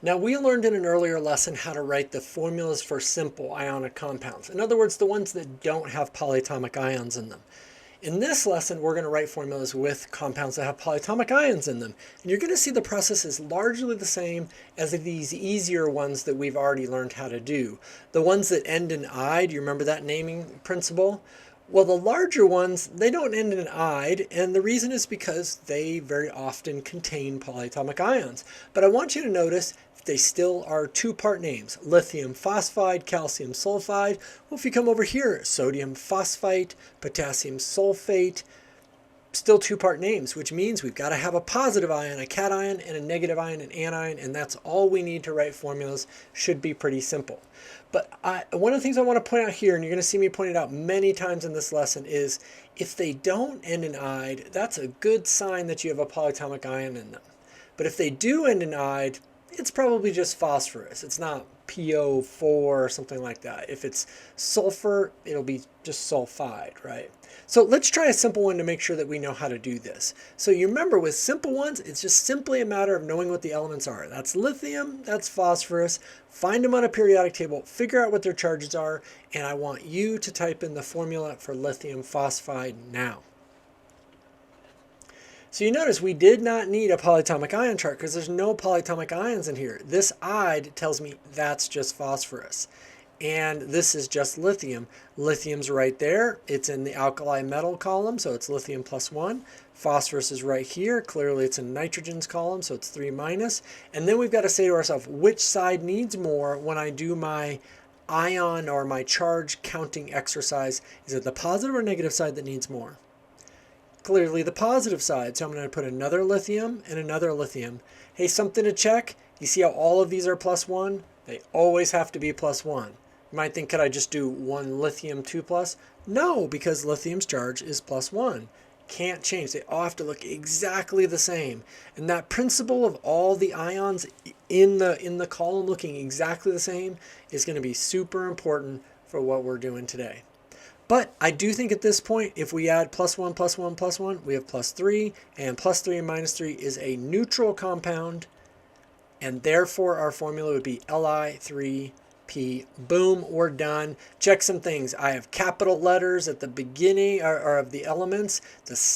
Now, we learned in an earlier lesson how to write the formulas for simple ionic compounds. In other words, the ones that don't have polyatomic ions in them. In this lesson, we're going to write formulas with compounds that have polyatomic ions in them. And you're going to see the process is largely the same as these easier ones that we've already learned how to do. The ones that end in "ide," do you remember that naming principle? Well, the larger ones, they don't end in "ide," and the reason is because they very often contain polyatomic ions. But I want you to notice they still are two-part names: lithium phosphide, calcium sulfide. Well, if you come over here, sodium phosphate, potassium sulfate, still two-part names, which means we've got to have a positive ion, a cation, and a negative ion, an anion, and that's all we need to write formulas. Should be pretty simple. But one of the things I want to point out here, and you're going to see me point it out many times in this lesson, is if they don't end in "ide," that's a good sign that you have a polyatomic ion in them. But if they do end in "ide," it's probably just phosphorus. It's not PO4 or something like that. If it's sulfur, it'll be just sulfide, right? So let's try a simple one to make sure that we know how to do this. So you remember with simple ones, it's just simply a matter of knowing what the elements are. That's lithium, that's phosphorus. Find them on a periodic table, figure out what their charges are, and I want you to type in the formula for lithium phosphide now. So you notice we did not need a polyatomic ion chart because there's no polyatomic ions in here. This "ide" tells me that's just phosphorus. And this is just lithium. Lithium's right there. It's in the alkali metal column, so it's lithium +1. Phosphorus is right here. Clearly it's in nitrogen's column, so it's 3-. And then we've got to say to ourselves, which side needs more when I do my ion or my charge counting exercise? Is it the positive or negative side that needs more? Clearly the positive side. So I'm going to put another lithium and another lithium. Hey, something to check. You see how all of these are +1? They always have to be +1. You might think, could I just do one lithium 2+? No, because lithium's charge is +1. Can't change. They all have to look exactly the same. And that principle of all the ions in the column looking exactly the same is going to be super important for what we're doing today. But I do think at this point, if we add +1, +1, +1, we have +3, and +3 and -3 is a neutral compound, and therefore our formula would be Li3P. Boom, we're done. Check some things. I have capital letters at the beginning or of the elements.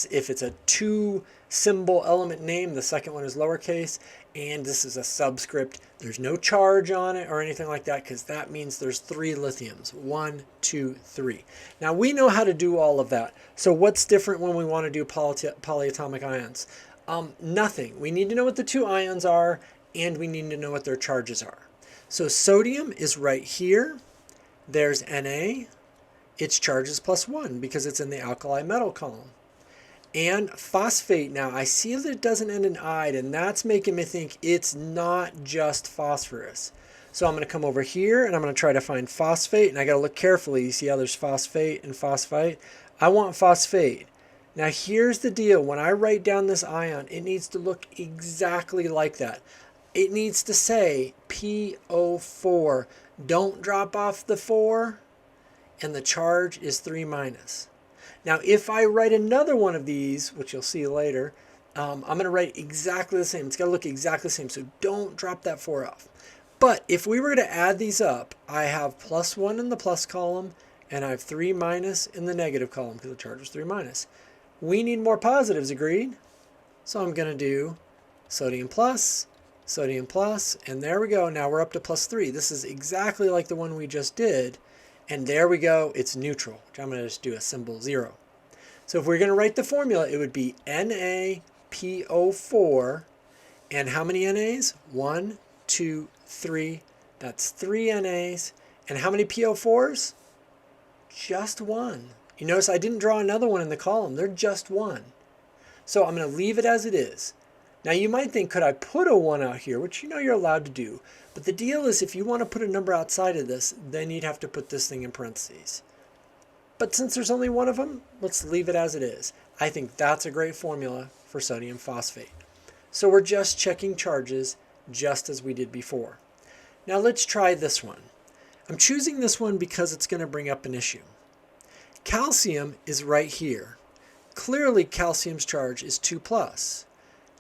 If it's a 2-symbol element name, the second one is lowercase, and this is a subscript. There's no charge on it or anything like that because that means there's 3 lithiums. 1, 2, 3. Now we know how to do all of that. So what's different when we want to do polyatomic ions? Nothing. We need to know what the 2 ions are, and we need to know what their charges are. So sodium is right here. There's Na. Its charge is +1 because it's in the alkali metal column. And phosphate, now I see that it doesn't end in "ide," and that's making me think it's not just phosphorus. So I'm going to come over here and I'm going to try to find phosphate, and I got to look carefully. You see how there's phosphate and phosphite? I want phosphate. Now here's the deal. When I write down this ion, it needs to look exactly like that. It needs to say PO4. Don't drop off the 4, and the charge is 3-. Now, if I write another one of these, which you'll see later, I'm going to write exactly the same. It's got to look exactly the same, so don't drop that 4 off. But if we were to add these up, I have +1 in the plus column, and I have 3- in the negative column because the charge was 3-. We need more positives, agreed? So I'm going to do sodium plus, and there we go. Now we're up to +3. This is exactly like the one we just did. And there we go, it's neutral, which I'm going to just do a symbol 0. So if we're going to write the formula, it would be NaPO4. And how many NAs? 1, 2, 3. That's 3 NAs. And how many PO4s? Just 1. You notice I didn't draw another one in the column. They're just 1. So I'm going to leave it as it is. Now you might think, could I put a 1 out here, which you know you're allowed to do. But the deal is if you want to put a number outside of this, then you'd have to put this thing in parentheses. But since there's only one of them, let's leave it as it is. I think that's a great formula for sodium phosphate. So we're just checking charges just as we did before. Now let's try this one. I'm choosing this one because it's going to bring up an issue. Calcium is right here. Clearly calcium's charge is 2+.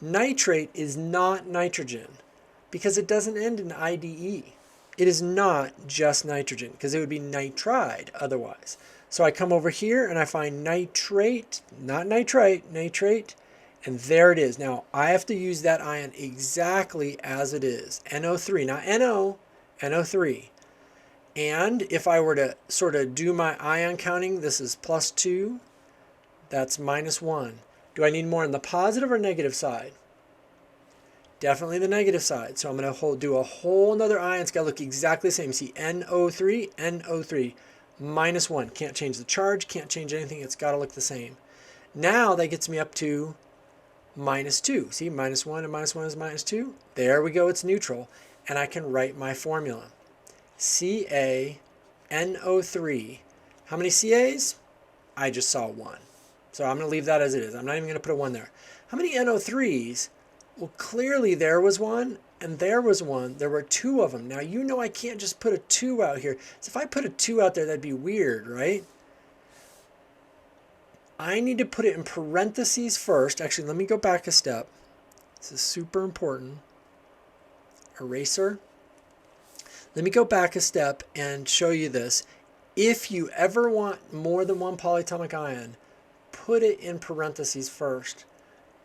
Nitrate is not nitrogen. because it doesn't end in IDE. It is not just nitrogen, because it would be nitride otherwise. So I come over here and I find nitrate, not nitrite, nitrate, and there it is. Now I have to use that ion exactly as it is. NO3, not NO, NO3. And if I were to sort of do my ion counting, this is +2, that's -1. Do I need more on the positive or negative side? Definitely the negative side. So I'm going to do a whole another ion. It's got to look exactly the same. See, NO3, NO3, -1. Can't change the charge, can't change anything. It's got to look the same. Now that gets me up to -2. See, -1 and -1 is -2. There we go, it's neutral. And I can write my formula. CaNO3. How many CAs? I just saw 1. So I'm going to leave that as it is. I'm not even going to put a 1 there. How many NO3s? Well, clearly there was 1 and there was 1. There were 2 of them. Now, you know I can't just put a 2 out here. So if I put a 2 out there, that'd be weird, right? I need to put it in parentheses first. Actually, let me go back a step. This is super important. Eraser. Let me go back a step and show you this. If you ever want more than one polyatomic ion, put it in parentheses first,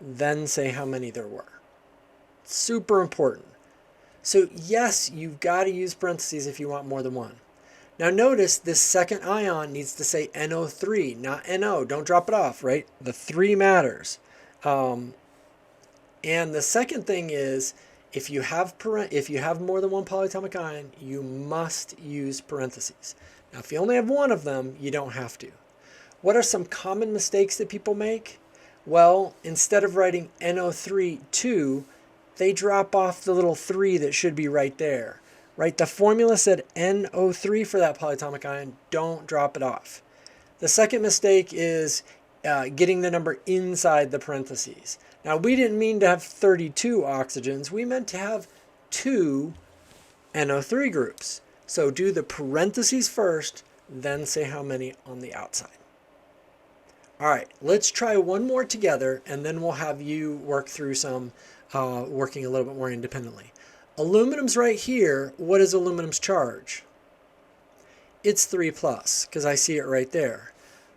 then say how many there were. Super important. So yes, you've got to use parentheses if you want more than one. Now notice this second ion needs to say NO3, not NO. Don't drop it off, right? The 3 matters. And the second thing is, if you have more than one polyatomic ion, you must use parentheses. Now, if you only have one of them, you don't have to. What are some common mistakes that people make? Well, instead of writing NO3, 2, they drop off the little 3 that should be right there. Right? The formula said NO3 for that polyatomic ion. Don't drop it off. The second mistake is getting the number inside the parentheses. Now, we didn't mean to have 32 oxygens. We meant to have 2 NO3 groups. So do the parentheses first, then say how many on the outside. All right, let's try one more together, and then we'll have you work through some working a little bit more independently. Aluminum's right here. What is aluminum's charge? It's 3+, because I see it right there.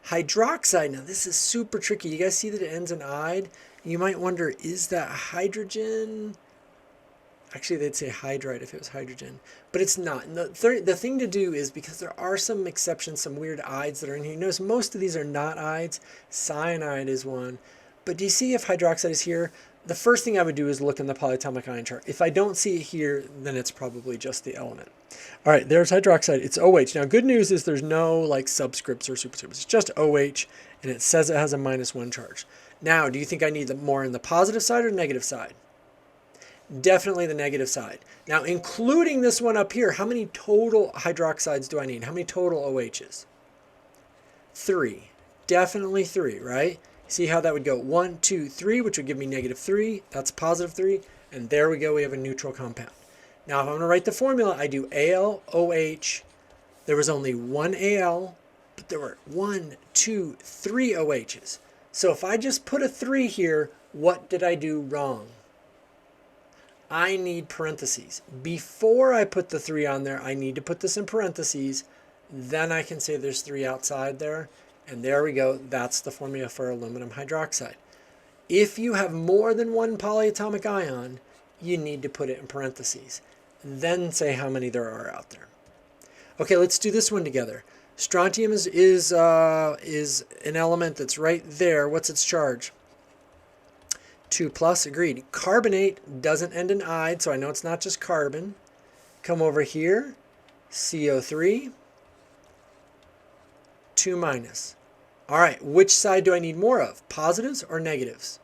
Hydroxide, now this is super tricky. You guys see that it ends in "ide"? You might wonder, is that hydrogen? Actually, they'd say hydride if it was hydrogen, but it's not. And the thing to do is, because there are some exceptions, some weird ides that are in here. You notice most of these are not ides. Cyanide is one. But do you see if hydroxide is here? The first thing I would do is look in the polyatomic ion chart. If I don't see it here, then it's probably just the element. All right, there's hydroxide. It's OH. Now, good news is there's no like subscripts or superscripts. It's just OH, and it says it has a -1 charge. Now, do you think I need more on the positive side or negative side? Definitely the negative side. Now, including this one up here, how many total hydroxides do I need? How many total OHs? 3. Definitely 3, right? See how that would go? 1, 2, 3, which would give me -3. That's +3. And there we go. We have a neutral compound. Now, if I'm going to write the formula, I do AlOH. There was only one Al, but there were 1, 2, 3 OHs. So if I just put a 3 here, what did I do wrong? I need parentheses. Before I put the 3 on there, I need to put this in parentheses. Then I can say there's 3 outside there. And there we go. That's the formula for aluminum hydroxide. If you have more than one polyatomic ion, you need to put it in parentheses. Then say how many there are out there. Okay, let's do this one together. Strontium is an element that's right there. What's its charge? 2+, agreed. Carbonate doesn't end in "ide", so I know it's not just carbon. Come over here, CO3, 2-. All right, which side do I need more of? Positives or negatives?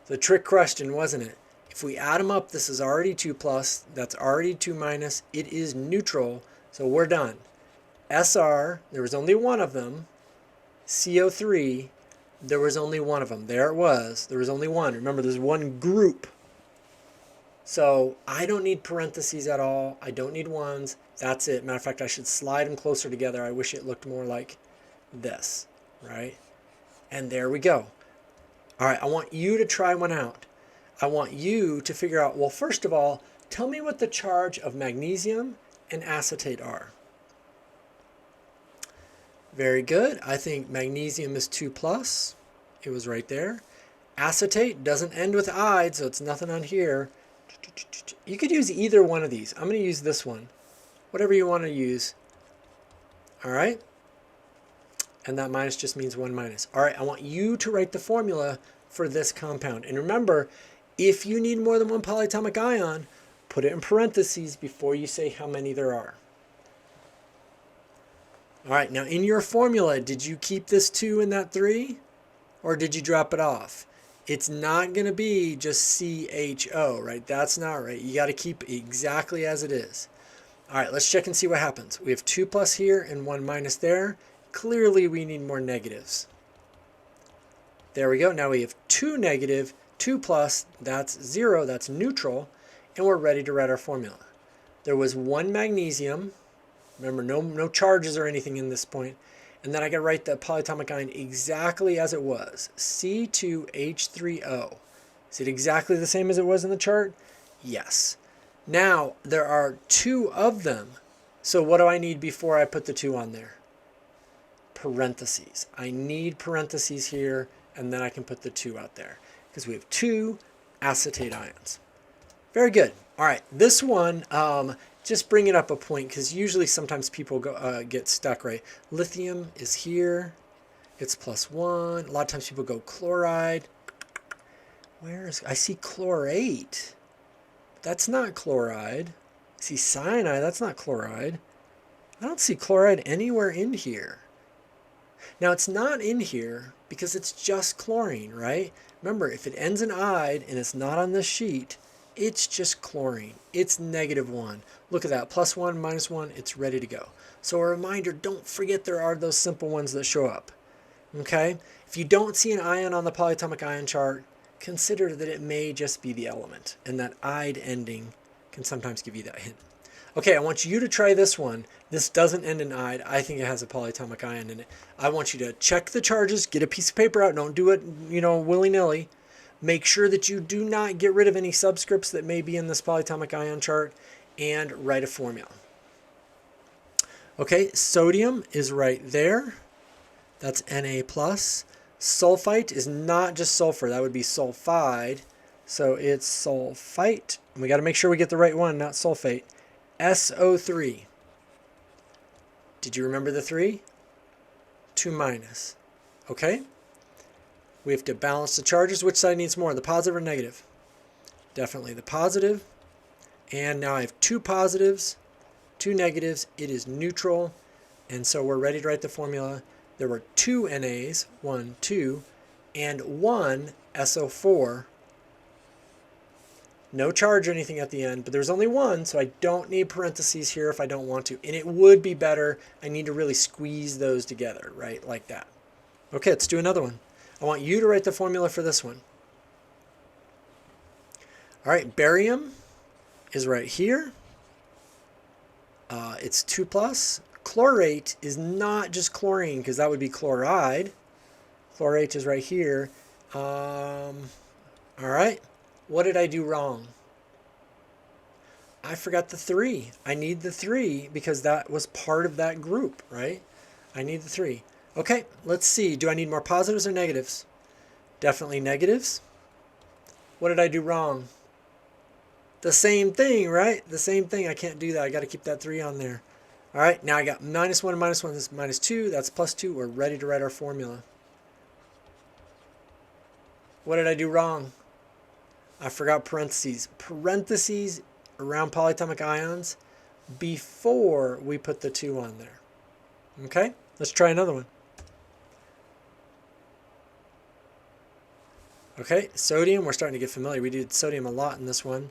The trick question, wasn't it? If we add them up, this is already 2+, that's already 2-. It is neutral, so we're done. SR, there was only one of them. CO3, there was only one of them. There it was. There was only one. Remember, there's one group. So I don't need parentheses at all. I don't need ones. That's it. Matter of fact, I should slide them closer together. I wish it looked more like this, right? And there we go. All right, I want you to try one out. I want you to figure out, well, first of all, Tell me what the charge of magnesium and acetate are. Very good. I think magnesium is 2 plus. It was right there. Acetate doesn't end with "ide", so it's nothing on here. You could use either one of these. I'm going to use this one. Whatever you want to use. All right. And that minus just means 1 minus. All right, I want you to write the formula for this compound. And remember, if you need more than one polyatomic ion, put it in parentheses before you say how many there are. All right, now in your formula, did you keep this 2 and that 3? Or did you drop it off? It's not going to be just CHO, right? That's not right. You got to keep it exactly as it is. All right, let's check and see what happens. We have 2 plus here and 1 minus there. Clearly, we need more negatives. There we go. Now we have 2 negative, 2 plus, that's 0, that's neutral, and we're ready to write our formula. There was 1 magnesium. Remember, no charges or anything in this point. And then I can write the polyatomic ion exactly as it was, C2H3O. Is it exactly the same as it was in the chart? Yes. Now, there are 2 of them. So what do I need before I put the 2 on there? Parentheses. I need parentheses here, and then I can put the 2 out there because we have 2 acetate ions. Very good. All right, this one, just bring it up a point because usually sometimes people get stuck, right? Lithium is here. It's +1. A lot of times people go chloride. I see chlorate. That's not chloride. I see cyanide. That's not chloride. I don't see chloride anywhere in here. Now, it's not in here because it's just chlorine, right? Remember, if it ends in "ide" and it's not on this sheet, it's just chlorine. It's -1. Look at that, +1, -1, it's ready to go. So a reminder, don't forget there are those simple ones that show up, okay? If you don't see an ion on the polyatomic ion chart, consider that it may just be the element, and that "ide" ending can sometimes give you that hint. Okay, I want you to try this one. This doesn't end in "ide". I think it has a polyatomic ion in it. I want you to check the charges, get a piece of paper out. Don't do it, willy-nilly. Make sure that you do not get rid of any subscripts that may be in this polyatomic ion chart, and write a formula. Okay, sodium is right there. That's Na+. Sulfite is not just sulfur. That would be sulfide. So it's sulfite. We got to make sure we get the right one, not sulfate. SO3. Did you remember the 3? 2 minus. Okay? We have to balance the charges. Which side needs more, the positive or negative? Definitely the positive. And now I have 2 positives, 2 negatives. It is neutral. And so we're ready to write the formula. There were 2 NAs, 1, 2, and 1 SO4. No charge or anything at the end, but there's only 1, so I don't need parentheses here if I don't want to. And it would be better. I need to really squeeze those together, right, like that. Okay, let's do another one. I want you to write the formula for this one. All right, barium is right here. It's 2 plus. Chlorate is not just chlorine because that would be chloride. Chlorate is right here. All right. What did I do wrong? I forgot the 3. I need the 3 because that was part of that group, right? I need the 3. Okay, let's see. Do I need more positives or negatives? Definitely negatives. What did I do wrong? The same thing, right? The same thing. I can't do that. I got to keep that 3 on there. All right, now I got -1 and -1. This is -2. That's +2. We're ready to write our formula. What did I do wrong? I forgot parentheses. Parentheses around polyatomic ions before we put the 2 on there. Okay, let's try another one. Okay, sodium, we're starting to get familiar. We did sodium a lot in this one.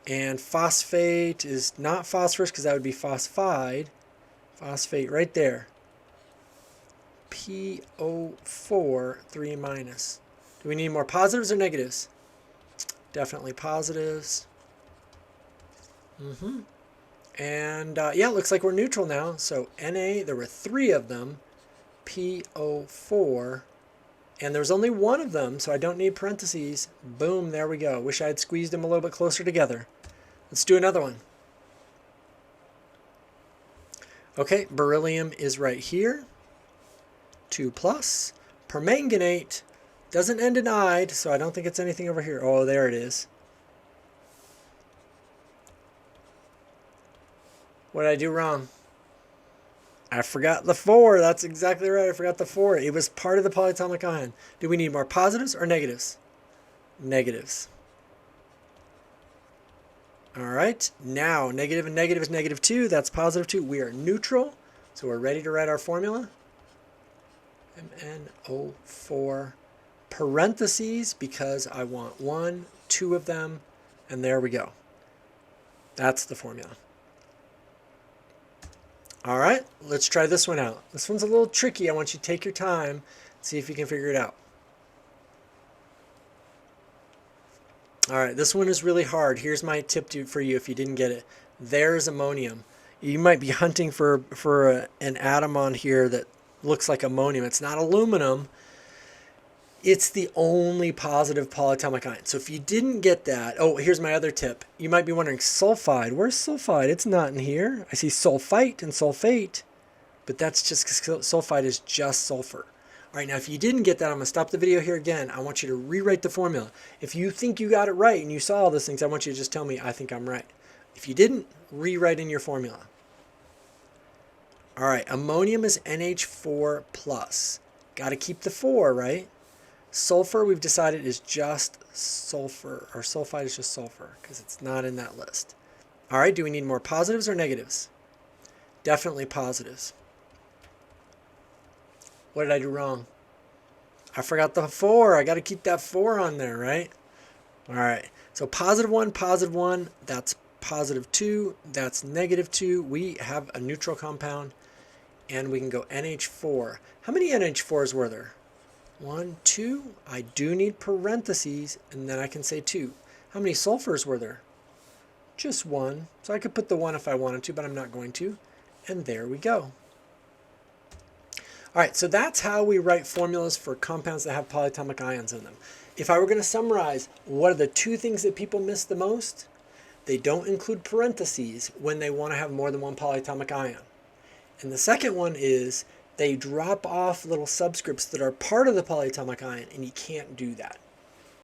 And phosphate is not phosphorus because that would be phosphide. Phosphate right there. PO4, 3 minus. Do we need more positives or negatives? Definitely positives. And yeah, it looks like we're neutral now. So Na, there were 3 of them. PO4. And there's only 1 of them, so I don't need parentheses. Boom, there we go. Wish I had squeezed them a little bit closer together. Let's do another one. Okay, beryllium is right here. 2 plus. Permanganate doesn't end in "ide," so I don't think it's anything over here. Oh, there it is. What did I do wrong? I forgot the 4. That's exactly right. I forgot the 4. It was part of the polyatomic ion. Do we need more positives or negatives? Negatives. All right. Now, negative and negative is -2. That's +2. We are neutral. So we're ready to write our formula. MnO4 parentheses because I want 1, 2 of them, and there we go. That's the formula. All right, let's try this one out. This one's a little tricky. I want you to take your time, see if you can figure it out. All right, this one is really hard. Here's my tip for you if you didn't get it. There's ammonium. You might be hunting for an atom on here that looks like ammonium. It's not aluminum. It's the only positive polyatomic ion. So if you didn't get that, oh, here's my other tip. You might be wondering, sulfide. Where's sulfide? It's not in here. I see sulfite and sulfate, but that's just because sulfide is just sulfur. All right, now if you didn't get that, I'm going to stop the video here again. I want you to rewrite the formula. If you think you got it right and you saw all those things, I want you to just tell me, I think I'm right. If you didn't, rewrite in your formula. All right, ammonium is NH4 plus. Got to keep the 4, right? Sulfur, we've decided, is just sulfur, or sulfide is just sulfur, because it's not in that list. All right, do we need more positives or negatives? Definitely positives. What did I do wrong? I forgot the 4. I got to keep that 4 on there, right? All right, so +1, that's +2, that's -2. We have a neutral compound, and we can go NH4. How many NH4s were there? 1, 2. I do need parentheses, and then I can say 2. How many sulfurs were there? Just 1. So I could put the 1 if I wanted to, but I'm not going to. And there we go. All right, so that's how we write formulas for compounds that have polyatomic ions in them. If I were going to summarize, what are the 2 things that people miss the most? They don't include parentheses when they want to have more than one polyatomic ion. And the second one is they drop off little subscripts that are part of the polyatomic ion, and you can't do that.